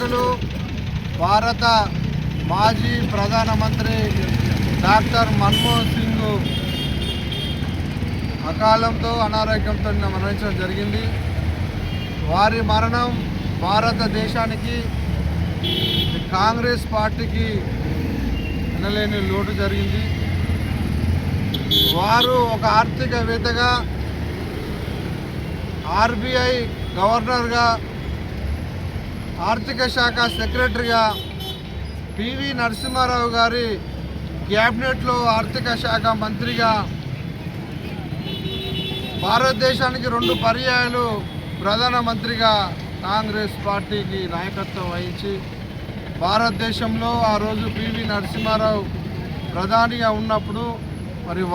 నాయకులు భారత మాజీ ప్రధానమంత్రి డాక్టర్ మన్మోహన్ సింగ్ అకాలంతో అనారోగ్యంతో మరణించడం జరిగింది. వారి మరణం భారతదేశానికి కాంగ్రెస్ పార్టీకి వినలేని లోటు జరిగింది. వారు ఒక ఆర్థికవేత్తగా, ఆర్బీఐ గవర్నర్గా, ఆర్థిక శాఖ సెక్రటరీగా, పివి నరసింహారావు గారి క్యాబినెట్లో ఆర్థిక శాఖ మంత్రిగా, భారతదేశానికి 2 పర్యాయాలు ప్రధానమంత్రిగా కాంగ్రెస్ పార్టీకి నాయకత్వం వహించి భారతదేశంలో ఆ రోజు పివి నరసింహారావు ప్రధానిగా ఉన్నప్పుడు,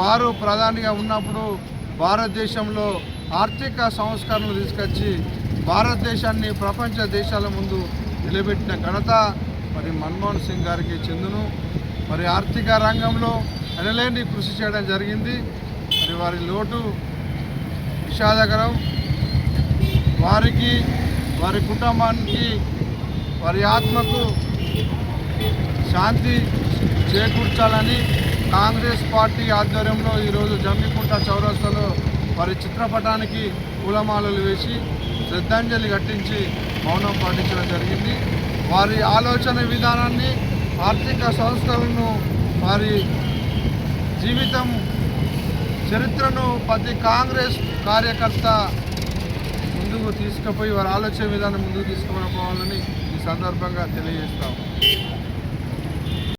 వారు ప్రధానిగా ఉన్నప్పుడు భారతదేశంలో ఆర్థిక సంస్కరణలు తీసుకొచ్చి భారతదేశాన్ని ప్రపంచ దేశాల ముందు నిలబెట్టిన ఘనత మన్మోహన్ సింగ్ గారికి చెందును. ఆర్థిక రంగంలో ఎనలేని కృషి చేయడం జరిగింది. వారి లోటు విషాదకరం. వారికి, వారి కుటుంబానికి, వారి ఆత్మకు శాంతి చేకూర్చాలని కాంగ్రెస్ పార్టీ ఆధ్వర్యంలో ఈరోజు జమ్మికుంట చౌరస్తాలో వారి చిత్రపటానికి పూలమాలలు వేసి శ్రద్ధాంజలి ఘటించి మౌనం పాటించడం జరిగింది. వారి ఆలోచన విధానాన్ని, ఆర్థిక సంస్థలను, వారి జీవితం చరిత్రను ప్రతి కాంగ్రెస్ కార్యకర్త ముందుకు తీసుకుపోయి వారి ఆలోచన విధానం ముందుకు తీసుకుపోవాలని ఈ సందర్భంగా తెలియజేస్తాం.